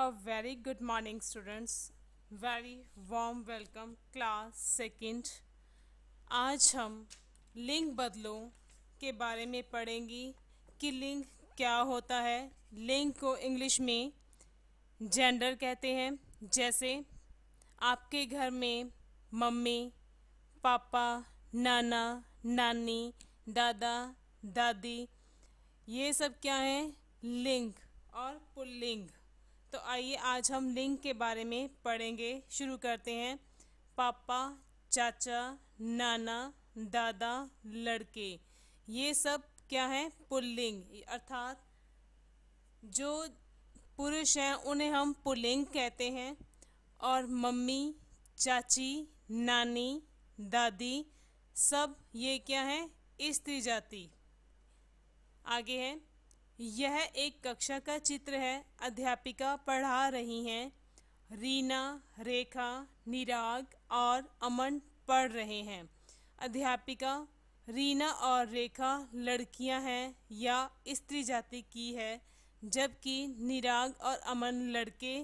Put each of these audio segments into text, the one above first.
A very good morning, students. Very warm welcome, class second. आज हम लिंग बदलों के बारे में पढ़ेंगी कि लिंग क्या होता है। लिंग को इंग्लिश में जेंडर कहते हैं। जैसे आपके घर में मम्मी, पापा, नाना, नानी, दादा, दादी, ये सब क्या हैं? लिंग और पुल्लिंग। तो आइए आज हम लिंग के बारे में पढ़ेंगे। शुरू करते हैं। पापा, चाचा, नाना, दादा, लड़के, ये सब क्या हैं? पुल्लिंग, अर्थात जो पुरुष हैं उन्हें हम पुल्लिंग कहते हैं। और मम्मी, चाची, नानी, दादी, सब ये क्या हैं? स्त्री जाति। आगे है, यह एक कक्षा का चित्र है। अध्यापिका पढ़ा रही हैं। रीना, रेखा, निराग और अमन पढ़ रहे हैं। अध्यापिका, रीना और रेखा लड़कियां हैं या स्त्री जाति की है, जबकि निराग और अमन लड़के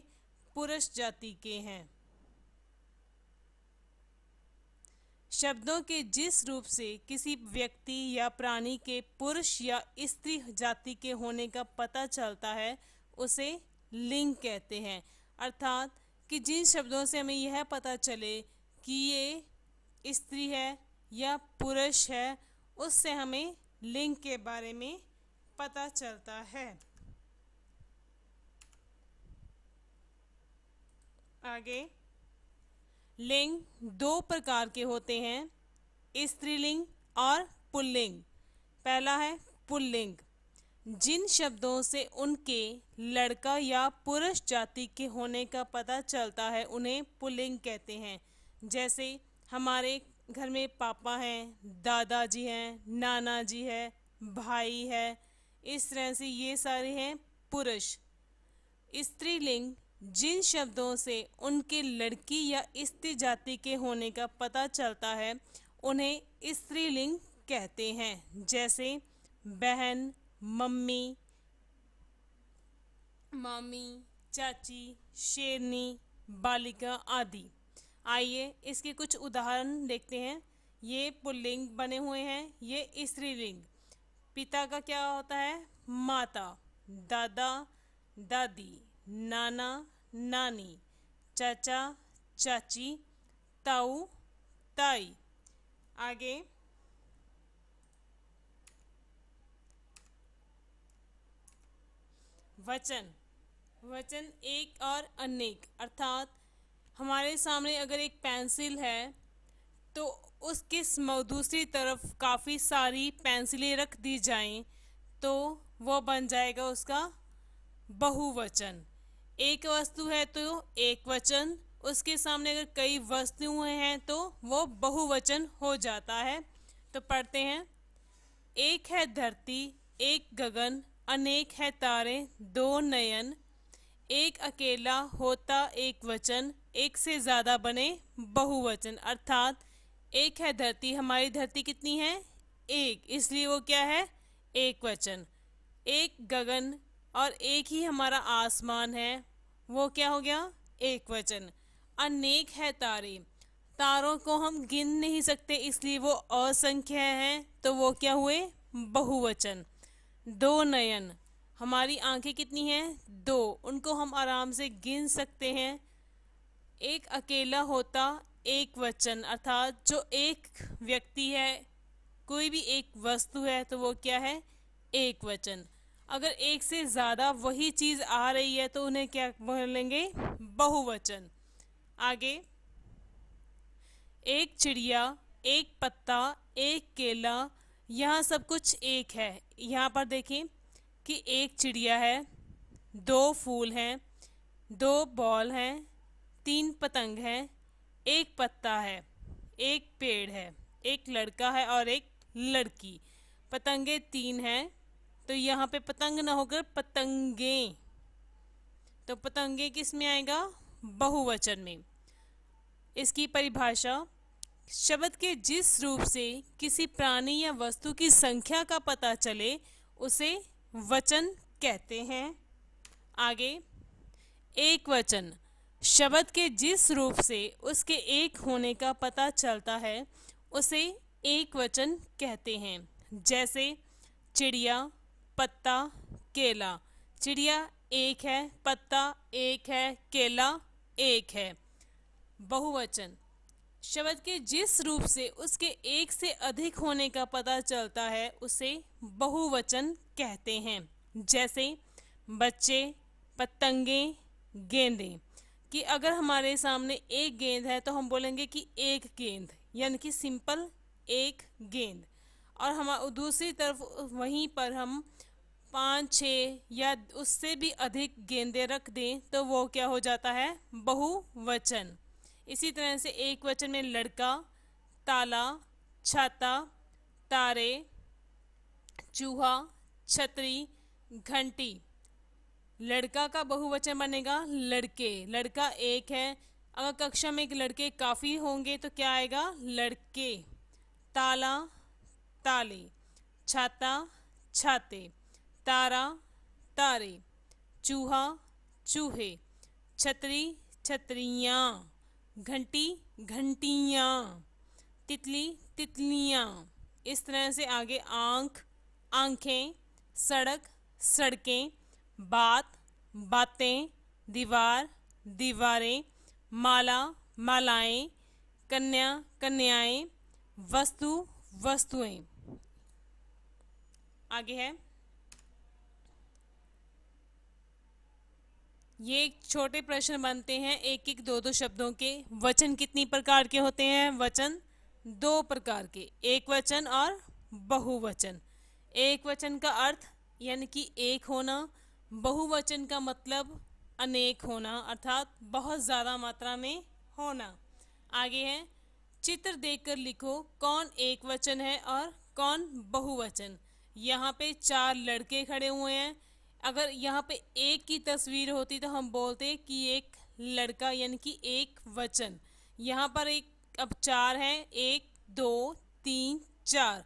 पुरुष जाति के हैं। शब्दों के जिस रूप से किसी व्यक्ति या प्राणी के पुरुष या स्त्री जाति के होने का पता चलता है उसे लिंग कहते हैं। अर्थात कि जिन शब्दों से हमें यह पता चले कि ये स्त्री है या पुरुष है, उससे हमें लिंग के बारे में पता चलता है। आगे, लिंग दो प्रकार के होते हैं, स्त्रीलिंग और पुल्लिंग। पहला है पुल्लिंग। जिन शब्दों से उनके लड़का या पुरुष जाति के होने का पता चलता है उन्हें पुल्लिंग कहते हैं। जैसे हमारे घर में पापा हैं, दादाजी हैं, नाना जी है, भाई है, इस तरह से ये सारे हैं पुरुष। स्त्रीलिंग जिन शब्दों से उनके लड़की या स्त्री जाति के होने का पता चलता है उन्हें स्त्रीलिंग कहते हैं। जैसे बहन, मम्मी, मामी, चाची, शेरनी, बालिका आदि। आइए इसके कुछ उदाहरण देखते हैं। ये पुल्लिंग बने हुए हैं, ये स्त्रीलिंग। पिता का क्या होता है? माता, दादा, दादी, नाना, नानी, चाचा, चाची, ताऊ, ताई। आगे, वचन। वचन एक और अनेक, अर्थात हमारे सामने अगर एक पेंसिल है तो उसके दूसरी तरफ काफ़ी सारी पेंसिलें रख दी जाएं तो वो बन जाएगा उसका बहुवचन। एक वस्तु है तो एक वचन, उसके सामने अगर कई वस्तुएं हैं तो वो बहुवचन हो जाता है। तो पढ़ते हैं। एक है धरती, एक गगन, अनेक है तारे, दो नयन, एक अकेला होता एक वचन, एक से ज़्यादा बने बहुवचन। अर्थात एक है धरती, हमारी धरती कितनी है? एक, इसलिए वो क्या है? एक वचन। एक गगन और एक ही हमारा आसमान है, वो क्या हो गया? एक वचन। अनेक है तारे, तारों को हम गिन नहीं सकते इसलिए वो असंख्य हैं, तो वो क्या हुए? बहुवचन। दो नयन, हमारी आंखें कितनी हैं? दो, उनको हम आराम से गिन सकते हैं। एक अकेला होता एक वचन, अर्थात जो एक व्यक्ति है, कोई भी एक वस्तु है तो वो क्या है? एक वचन। अगर एक से ज़्यादा वही चीज़ आ रही है तो उन्हें क्या बोलेंगे? बहुवचन। आगे, एक चिड़िया, एक पत्ता, एक केला, यहाँ सब कुछ एक है। यहाँ पर देखें कि एक चिड़िया है, दो फूल हैं, दो बॉल हैं, तीन पतंग हैं, एक पत्ता है, एक पेड़ है, एक लड़का है और एक लड़की। पतंगे तीन हैं तो यहाँ पे पतंग ना होकर पतंगे, तो पतंगे किस में आएगा? बहुवचन में। इसकी परिभाषा, शब्द के जिस रूप से किसी प्राणी या वस्तु की संख्या का पता चले उसे वचन कहते हैं। आगे, एक वचन शब्द के जिस रूप से उसके एक होने का पता चलता है उसे एक वचन कहते हैं। जैसे चिड़िया, पत्ता, केला। चिड़िया एक है, पत्ता एक है, केला एक है। बहुवचन शब्द के जिस रूप से उसके एक से अधिक होने का पता चलता है उसे बहुवचन कहते हैं। जैसे बच्चे, पतंगे, गेंदें। कि अगर हमारे सामने एक गेंद है तो हम बोलेंगे कि एक गेंद, यानी कि सिंपल एक गेंद। और हम दूसरी तरफ वहीं पर हम 5 6 या उससे भी अधिक गेंदें रख दें तो वो क्या हो जाता है, बहुवचन। इसी तरह से एक वचन में लड़का, ताला, छाता, तारे, चूहा, छतरी, घंटी। लड़का का बहुवचन बनेगा लड़के, लड़का एक है। अगर कक्षा में एक लड़के काफ़ी होंगे तो क्या आएगा, लड़के। ताला, ताले। छाता, छाते। तारा, तारे। चूहा, चूहे। छतरी, छतरियाँ। घंटी, घंटियाँ। तितली, तितलियाँ। इस तरह से आगे आँख, आँखें, सड़क, सड़कें, बात, बातें, दीवार, दीवारें, माला, मालाएं, कन्या, कन्याएं, वस्तु, वस्तुएं। आगे है, ये एक छोटे प्रश्न बनते हैं एक एक दो दो शब्दों के। वचन कितनी प्रकार के होते हैं, वचन 2 प्रकार के, एक वचन और बहुवचन। एक वचन का अर्थ यानी कि एक होना, बहुवचन का मतलब अनेक होना, अर्थात बहुत ज़्यादा मात्रा में होना। आगे है, चित्र देखकर लिखो कौन एक वचन है और कौन बहुवचन। यहाँ पे 4 लड़के खड़े हुए हैं। अगर यहाँ पे एक की तस्वीर होती तो हम बोलते कि एक लड़का, यानी कि एक वचन। यहाँ पर एक, अब 4 हैं, 1 2 3 4,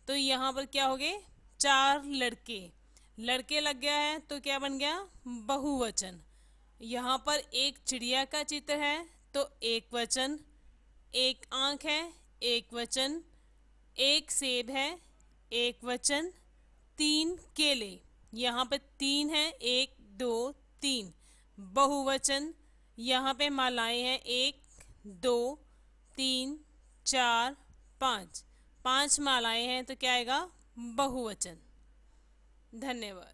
तो यहाँ पर क्या हो गए, 4 लड़के। लड़के लग गया है तो क्या बन गया, बहुवचन। यहाँ पर एक चिड़िया का चित्र है तो एक वचन। एक आँख है, एक वचन। एक सेब है, एक वचन। 3 केले, यहाँ पे 3 है, 1 2 3, बहुवचन। यहाँ पे मालाएं हैं, 1 2 3 4 5, 5 मालाएं हैं तो क्या आएगा, बहुवचन। धन्यवाद।